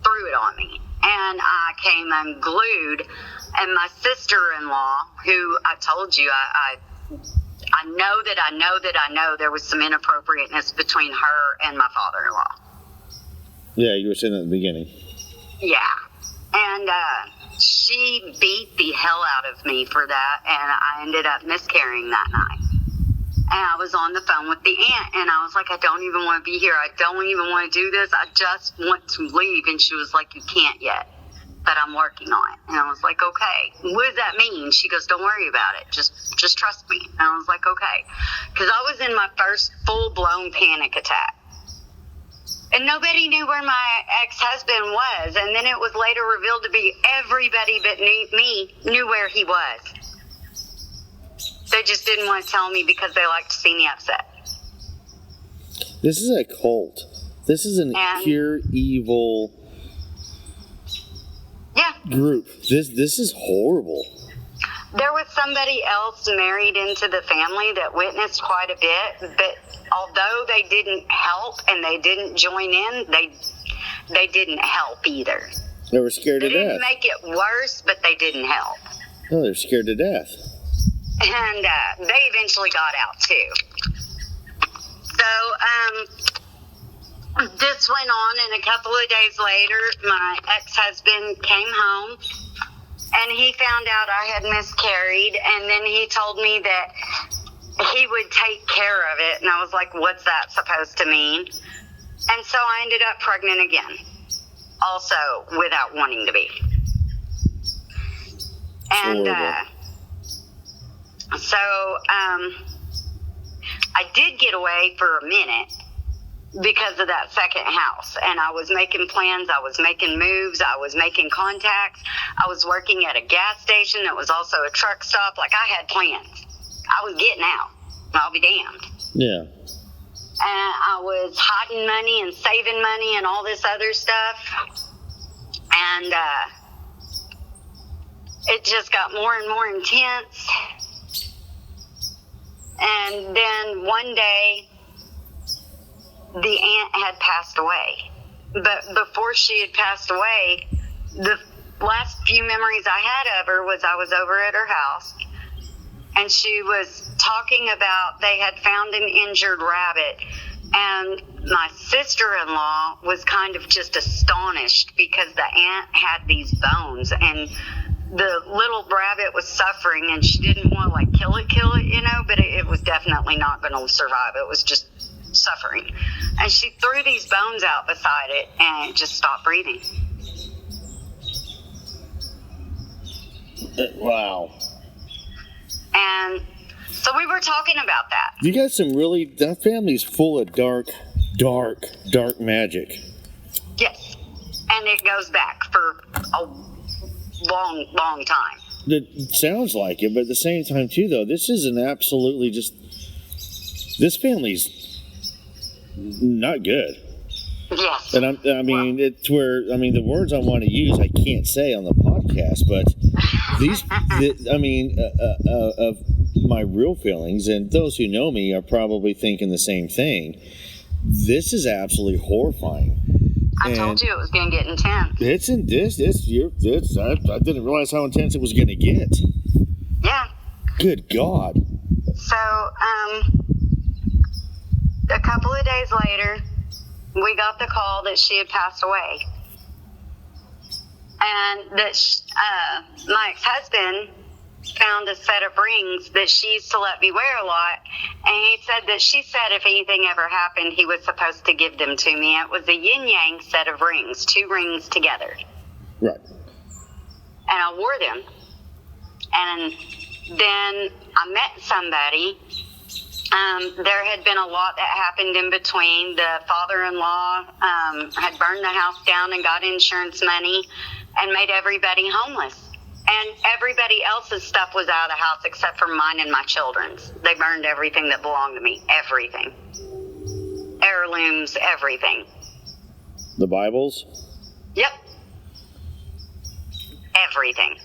threw it on me. And I came unglued. And my sister-in-law, who I told you, I know there was some inappropriateness between her and my father-in-law. Yeah, you were saying at the beginning. Yeah. And she beat the hell out of me for that, and I ended up miscarrying that night. And I was on the phone with the aunt, and I was like, I don't even want to be here. I don't even want to do this. I just want to leave. And she was like, you can't yet, but I'm working on it. And I was like, okay. What does that mean? She goes, don't worry about it. Just trust me. And I was like, okay. Because I was in my first full-blown panic attack. And nobody knew where my ex-husband was. And then it was later revealed to be everybody but me knew where he was. They just didn't want to tell me because they liked to see me upset. This is a cult. This is pure evil group. This is horrible. There was somebody else married into the family that witnessed quite a bit, but although they didn't help and they didn't join in, they didn't help either. They were scared to death. They didn't make it worse, but they didn't help. Oh, they're scared to death. And they eventually got out too. So this went on, and a couple of days later, my ex-husband came home, and he found out I had miscarried, and then he told me that he would take care of it, and I was like, what's that supposed to mean? And so I ended up pregnant again, also without wanting to be. And so I did get away for a minute because of that second house, and I was making plans, I was making moves, I was making contacts, I was working at a gas station that was also a truck stop. Like, I had plans. I was getting out. I'll be damned. Yeah. And I was hiding money and saving money and all this other stuff. And it just got more and more intense. And then one day, the aunt had passed away. But before she had passed away, the last few memories I had of her was I was over at her house, and she was talking about they had found an injured rabbit, and my sister-in-law was kind of just astonished because the aunt had these bones, and the little rabbit was suffering, and she didn't want to like kill it, you know, but it was definitely not going to survive. It was just suffering. And she threw these bones out beside it, and it just stopped breathing. Wow. And so we were talking about that. You got that family's full of dark magic. Yes. And it goes back for a long time. It sounds like it, but at the same time, too, though, this is an absolutely this family's not good. Yes. And it's where, the words I want to use, I can't say on the podcast, but of my real feelings, and those who know me are probably thinking the same thing. This is absolutely horrifying. I told you it was going to get intense. I didn't realize how intense it was going to get. Yeah. Good God. So, a couple of days later, we got the call that she had passed away. And that my ex-husband found a set of rings that she used to let me wear a lot. And he said that she said if anything ever happened, he was supposed to give them to me. It was a yin-yang set of rings, 2 rings together. Right. And I wore them. And then I met somebody. There had been a lot that happened in between. The father-in-law had burned the house down and got insurance money and made everybody homeless. And everybody else's stuff was out of the house except for mine and my children's. They burned everything that belonged to me. Everything. Heirlooms, everything. The Bibles? Yep. Everything.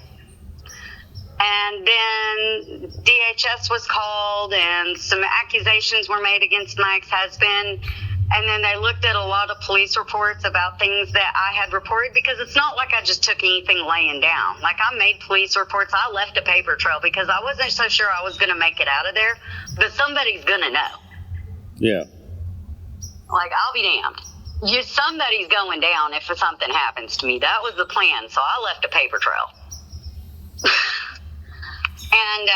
And then DHS was called and some accusations were made against my ex-husband. And then they looked at a lot of police reports about things that I had reported, because it's not like I just took anything laying down. Like, I made police reports. I left a paper trail because I wasn't so sure I was going to make it out of there. But somebody's going to know. Yeah. Like, I'll be damned. Somebody's going down if something happens to me. That was the plan. So I left a paper trail. And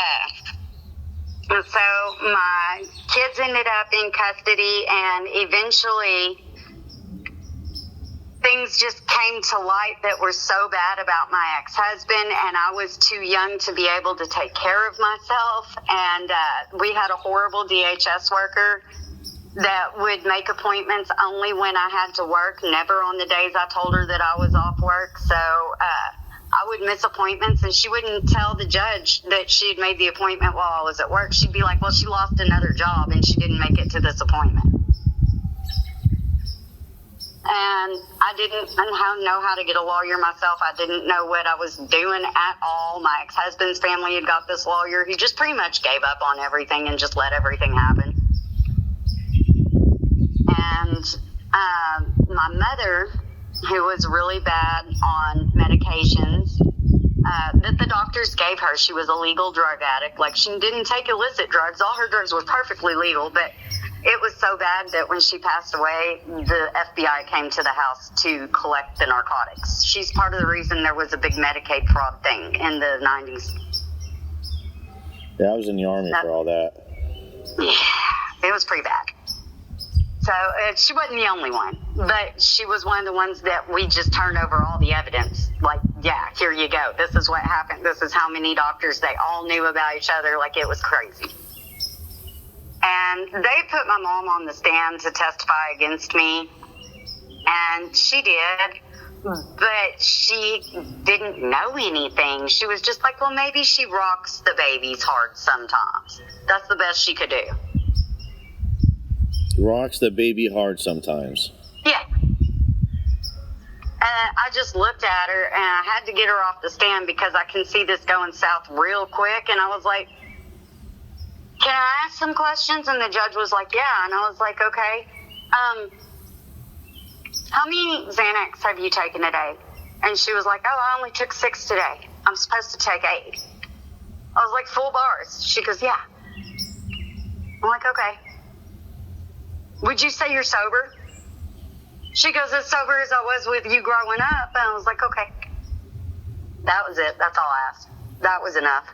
so my kids ended up in custody, and eventually things just came to light that were so bad about my ex-husband, and I was too young to be able to take care of myself. And we had a horrible DHS worker that would make appointments only when I had to work, never on the days I told her that I was off work. So I would miss appointments, and she wouldn't tell the judge that she had made the appointment while I was at work. She'd be like, well, she lost another job and she didn't make it to this appointment. And I didn't know how to get a lawyer myself. I didn't know what I was doing at all. My ex-husband's family had got this lawyer. He just pretty much gave up on everything and just let everything happen. And my mother, who was really bad on medications that the doctors gave her. She was a legal drug addict. Like, she didn't take illicit drugs. All her drugs were perfectly legal, but it was so bad that when she passed away, the FBI came to the house to collect the narcotics. She's part of the reason there was a big Medicaid fraud thing in the 90s. Yeah, I was in the Army for all that. Yeah, it was pretty bad. So she wasn't the only one, but she was one of the ones that we just turned over all the evidence. Like, yeah, here you go. This is what happened. This is how many doctors. They all knew about each other. Like, it was crazy. And they put my mom on the stand to testify against me, and she did, but she didn't know anything. She was just like, well, maybe she rocks the babies hard sometimes. That's the best she could do. Rocks the baby hard sometimes. Yeah. And I just looked at her, and I had to get her off the stand because I can see this going south real quick. And I was like, can I ask some questions? And the judge was like, yeah. And I was like, okay. How many Xanax have you taken today? And she was like, oh, I only took 6 today. I'm supposed to take 8. I was like, full bars. She goes, yeah. I'm like, okay. would you say you're sober? She goes, as sober as I was with you growing up. And I was like, okay. That was it. That's all I asked. That was enough.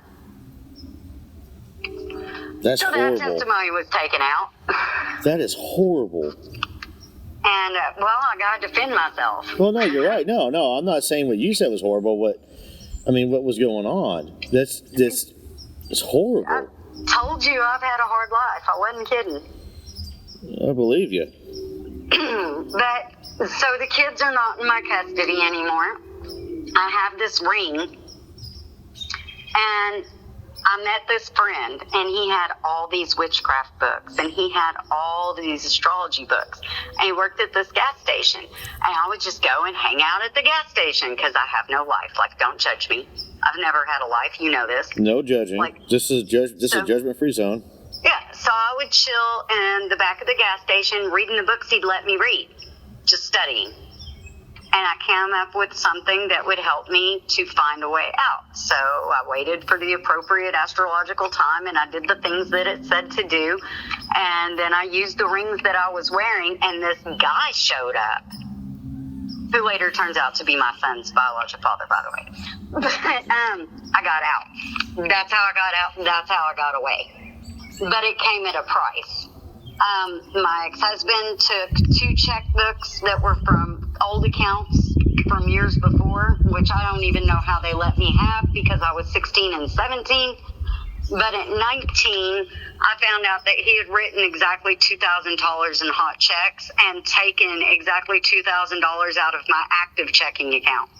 That's so horrible. That testimony was taken out. That is horrible. And, well, I got to defend myself. Well, no, you're right. No, I'm not saying what you said was horrible. What was going on? It's horrible. I told you I've had a hard life. I wasn't kidding. I believe you. But, so the kids are not in my custody anymore. I have this ring. And I met this friend, and he had all these witchcraft books, and he had all these astrology books, and he worked at this gas station, and I would just go and hang out at the gas station, because I have no life. Like, don't judge me. I've never had a life. You know this. No judging. This is a judgment-free zone. Yeah, so I would chill in the back of the gas station, reading the books he'd let me read, just studying. And I came up with something that would help me to find a way out. So I waited for the appropriate astrological time, and I did the things that it said to do. And then I used the rings that I was wearing, and this guy showed up, who later turns out to be my son's biological father, by the way. But I got out. That's how I got out. That's how I got away. But it came at a price. My ex-husband took 2 checkbooks that were from old accounts from years before, which I don't even know how they let me have because I was 16 and 17. But at 19, I found out that he had written exactly $2,000 in hot checks and taken exactly $2,000 out of my active checking account.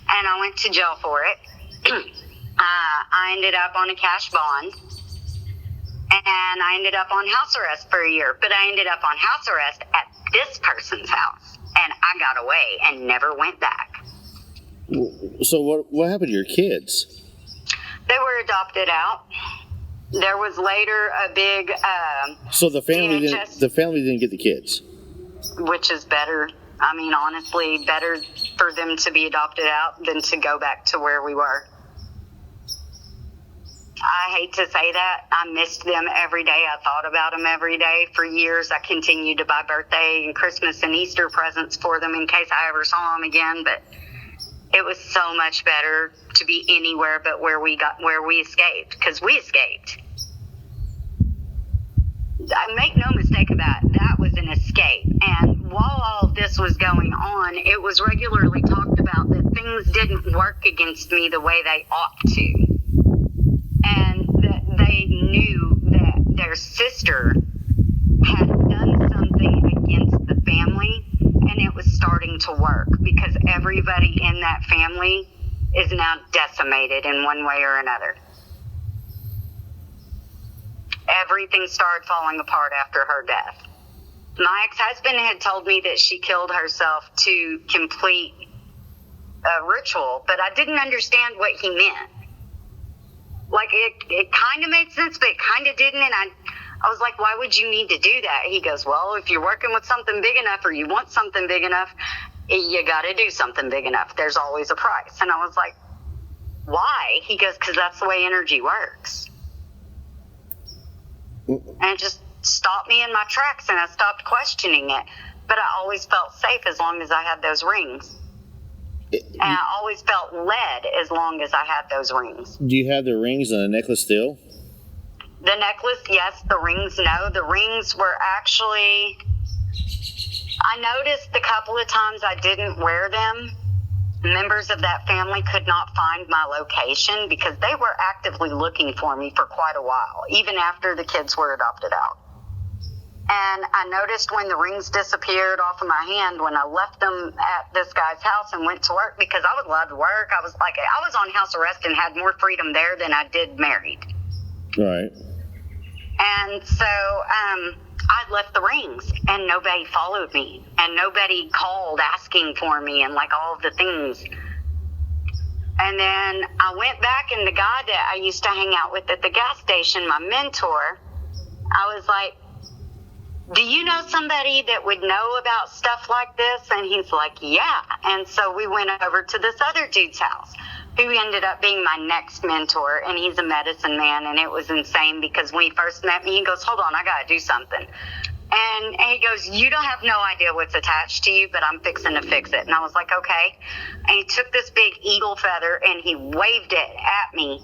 And I went to jail for it. I ended up on a cash bond. And I ended up on house arrest for a year. But I ended up on house arrest at this person's house. And I got away and never went back. So what happened to your kids? They were adopted out. There was later a big... so the family didn't get the kids? Which is better. I mean, honestly, better for them to be adopted out than to go back to where we were. I hate to say that. I missed them every day. I thought about them every day. For years, I continued to buy birthday and Christmas and Easter presents for them in case I ever saw them again. But it was so much better to be anywhere but where we escaped, because we escaped. I make no mistake about it. That was an escape. And while all of this was going on, it was regularly talked about that things didn't work against me the way they ought to. And that they knew that their sister had done something against the family, and it was starting to work because everybody in that family is now decimated in one way or another. Everything started falling apart after her death. My ex-husband had told me that she killed herself to complete a ritual, but I didn't understand what he meant. Like, it kind of made sense, but it kind of didn't, and I was like, why would you need to do that? He goes, well, if you're working with something big enough or you want something big enough, you got to do something big enough. There's always a price. And I was like, why? He goes, because that's the way energy works. And it just stopped me in my tracks, and I stopped questioning it. But I always felt safe as long as I had those rings. And I always felt led as long as I had those rings. Do you have the rings and the necklace still? The necklace, yes. The rings, no. The rings were actually... I noticed a couple of times I didn't wear them. Members of that family could not find my location because they were actively looking for me for quite a while, even after the kids were adopted out. And I noticed when the rings disappeared off of my hand when I left them at this guy's house and went to work, because I was allowed to work. I was on house arrest and had more freedom there than I did married. Right. And so I left the rings, and nobody followed me, and nobody called asking for me, and like all of the things. And then I went back, and the guy that I used to hang out with at the gas station, my mentor, I was like, do you know somebody that would know about stuff like this? And he's like, yeah. And so we went over to this other dude's house, who ended up being my next mentor, and he's a medicine man, and it was insane because when he first met me, he goes, hold on, I got to do something. And he goes, you don't have no idea what's attached to you, but I'm fixing to fix it. And I was like, okay. And he took this big eagle feather and he waved it at me.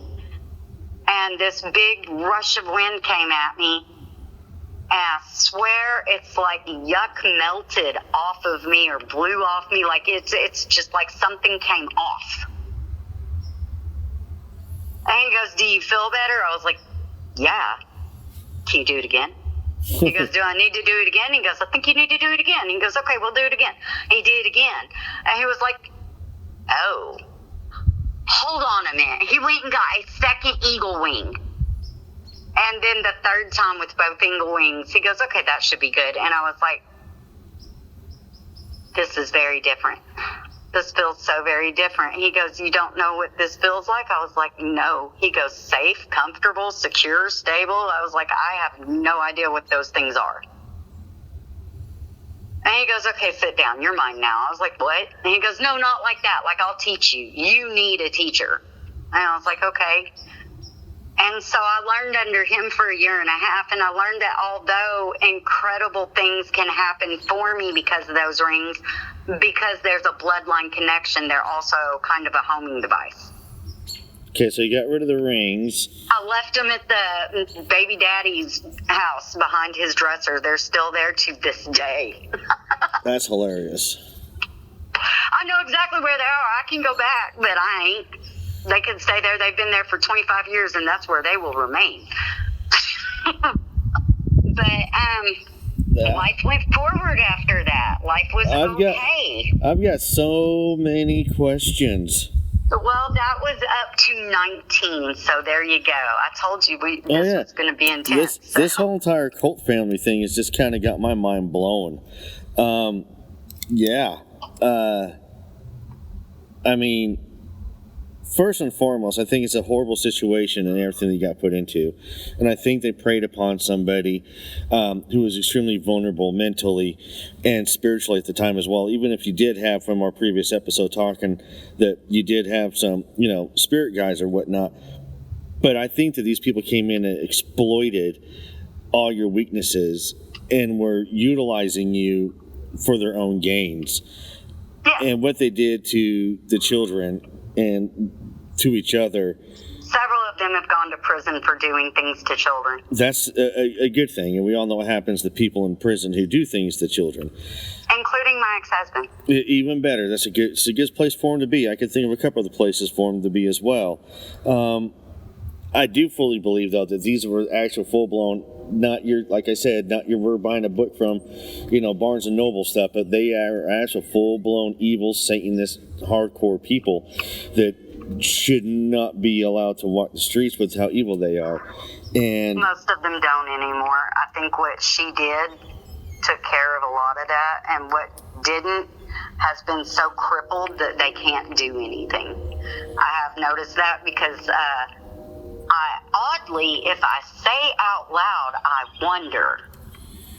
And this big rush of wind came at me. And I swear it's like yuck melted off of me or blew off me. Like it's just like something came off. And he goes, do you feel better? I was like, yeah. Can you do it again? He goes, do I need to do it again? He goes, I think you need to do it again. He goes, okay, we'll do it again. He did it again. And he was like, oh, hold on a minute. He went and got a second eagle wing. And then the third time with both eagle wings, he goes, okay, that should be good. And I was like, this is very different. This feels so very different. He goes, you don't know what this feels like? I was like, no. He goes, safe, comfortable, secure, stable. I was like, I have no idea what those things are. And he goes, okay, sit down. You're mine now. I was like, what? And he goes, no, not like that. Like, I'll teach you. You need a teacher. And I was like, okay. And so I learned under him for 1.5 years, and I learned that although incredible things can happen for me because of those rings, because there's a bloodline connection, they're also kind of a homing device. Okay, so you got rid of the rings. I left them at the baby daddy's house behind his dresser. They're still there to this day. That's hilarious. I know exactly where they are. I can go back, but I ain't. They can stay there. They've been there for 25 years, and that's where they will remain. But life went forward after that. Life was okay. I've got so many questions. Well, that was up to 19, so there you go. I told you this was going to be intense. This whole entire cult family thing has just kind of got my mind blown. I mean, first and foremost, I think it's a horrible situation and everything they got put into. And I think they preyed upon somebody who was extremely vulnerable mentally and spiritually at the time as well. Even if you did have, from our previous episode, talking that you did have some, spirit guys or whatnot. But I think that these people came in and exploited all your weaknesses and were utilizing you for their own gains. Yeah. And what they did to the children and to each other. Several of them have gone to prison for doing things to children. That's a good thing, and we all know what happens to people in prison who do things to children. Including my ex-husband. Even better. It's a good place for him to be. I could think of a couple other places for him to be as well. I do fully believe, though, that these were actual full-blown, not your, like I said, not your we're buying a book from, Barnes and Noble stuff, but they are actual full-blown evil, Satanist, hardcore people that should not be allowed to walk the streets with how evil they are. And most of them don't anymore. I think what she did took care of a lot of that, and what didn't has been so crippled that they can't do anything. I have noticed that because oddly, if I say out loud, I wonder,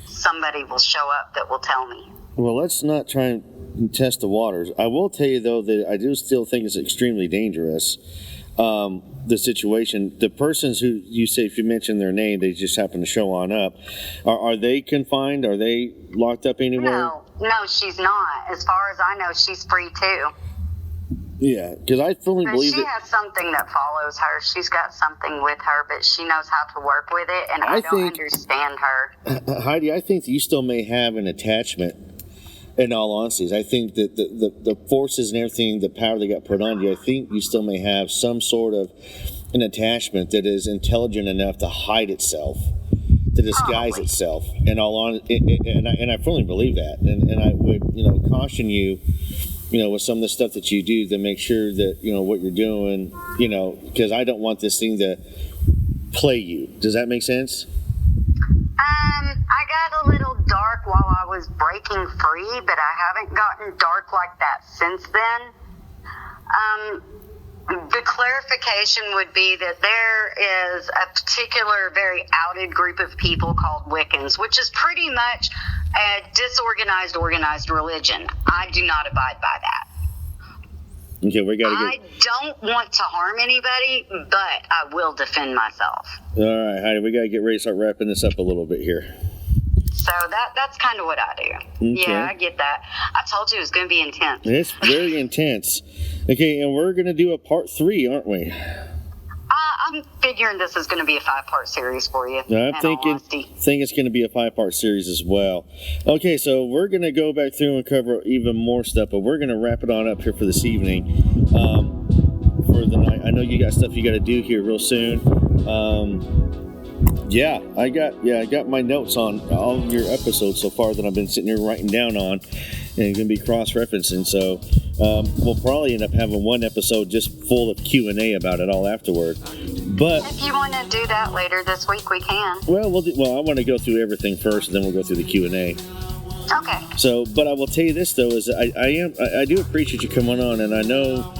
somebody will show up that will tell me. Well, let's not try and test the waters. I will tell you, though, that I do still think it's extremely dangerous, the situation. The persons who you say, if you mention their name, they just happen to show on up. Are they confined? Are they locked up anywhere? No, she's not. As far as I know, she's free, too. Yeah, because I fully believe she has something that follows her. She's got something with her, but she knows how to work with it, and I don't understand her. Heidi, I think that you still may have an attachment, in all honesty. I think that the forces and everything, the power that got put on you, I think you still may have some sort of an attachment that is intelligent enough to hide itself, to disguise itself. And I fully believe that. And I would, caution you, with some of the stuff that you do, to make sure that, what you're doing, because I don't want this thing to play you. Does that make sense? I got a little dark while I was breaking free, but I haven't gotten dark like that since then. The clarification would be that there is a particular very outed group of people called Wiccans, which is pretty much a disorganized, organized religion. I do not abide by that. Okay, I don't want to harm anybody, but I will defend myself. All right, Heidi, we got to get ready to start wrapping this up a little bit here. So So that's kind of what I do. Okay. Yeah, I get that. I told you it was going to be intense. It's very intense. Okay, and we're going to do a part 3, aren't we? I'm figuring this is going to be a 5-part series for you. I'm think it's going to be a 5-part series as well. Okay, so we're going to go back through and cover even more stuff, but we're going to wrap it on up here for this evening. For the night, I know you got stuff you got to do here real soon. I got my notes on all of your episodes so far that I've been sitting here writing down on, and going to be cross-referencing. So we'll probably end up having one episode just full of Q&A about it all afterward. But if you want to do that later this week, we can. Well, I want to go through everything first, and then we'll go through the Q&A. Okay. So, but I will tell you this though, is I do appreciate you coming on, and I know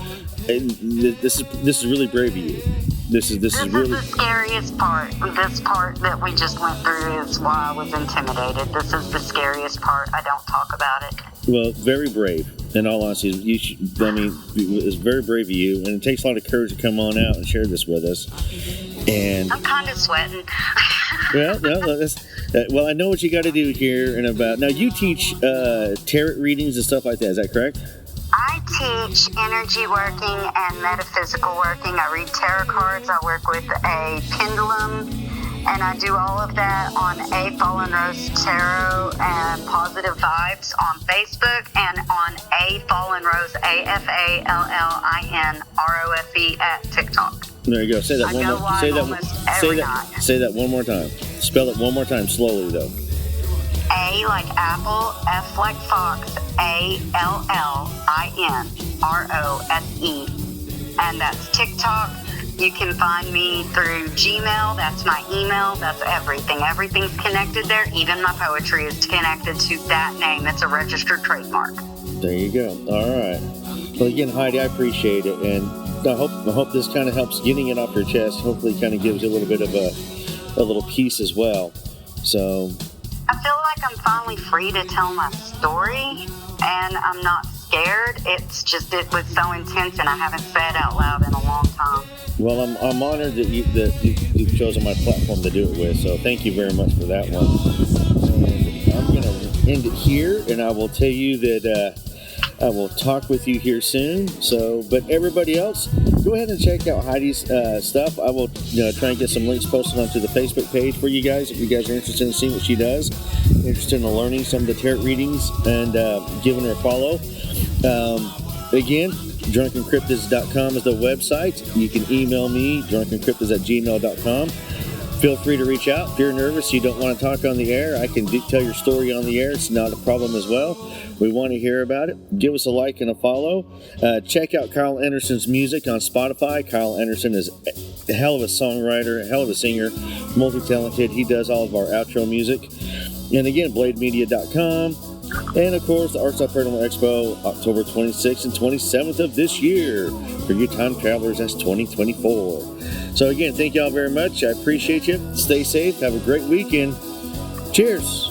this is really brave of you. This is really the scariest part. This part that we just went through is why I was intimidated. This is the scariest part. I don't talk about it. Well, very brave. In all honesty, it's very brave of you, and it takes a lot of courage to come on out and share this with us. And I'm kind of sweating. Well, I know what you got to do here and about. Now, you teach tarot readings and stuff like that. Is that correct? I teach energy working and metaphysical working. I read tarot cards. I work with a pendulum, and I do all of that on A Fallen Rose Tarot and Positive Vibes on Facebook, and on A Fallen Rose AFALLINROFE at TikTok. There you go. Say that I one go more. live Say that one more time. Spell it one more time slowly though. A like apple, F like fox, ALLINROSE, and that's TikTok. You can find me through Gmail. That's my email. That's everything. Everything's connected there. Even my poetry is connected to that name. It's a registered trademark. There you go. All right. Well, again, Heidi, I appreciate it, and I hope this kind of helps getting it off your chest. Hopefully, it kind of gives you a little bit of a little peace as well. So I feel like I'm finally free to tell my story, and I'm not scared. It's just it was so intense, and I haven't said out loud in a long time. Well, I'm honored that you've chosen my platform to do it with, so thank you very much for that one. And I'm going to end it here, and I will tell you that I will talk with you here soon. So, but everybody else, go ahead and check out Heidi's stuff. I will try and get some links posted onto the Facebook page for you guys if you guys are interested in seeing what she does, interested in learning some of the tarot readings, and giving her a follow. Again, drunkencryptids.com is the website. You can email me, drunkencryptids@gmail.com. Feel free to reach out. If you're nervous, you don't want to talk on the air, I can tell your story on the air. It's not a problem as well. We want to hear about it. Give us a like and a follow. Check out Kyle Anderson's music on Spotify. Kyle Anderson is a hell of a songwriter, a hell of a singer, multi-talented. He does all of our outro music. And again, blademedia.com. And of course, the Artside Paranormal Expo, October 26th and 27th of this year. For you time travelers, that's 2024. So again, thank y'all very much. I appreciate you. Stay safe. Have a great weekend. Cheers.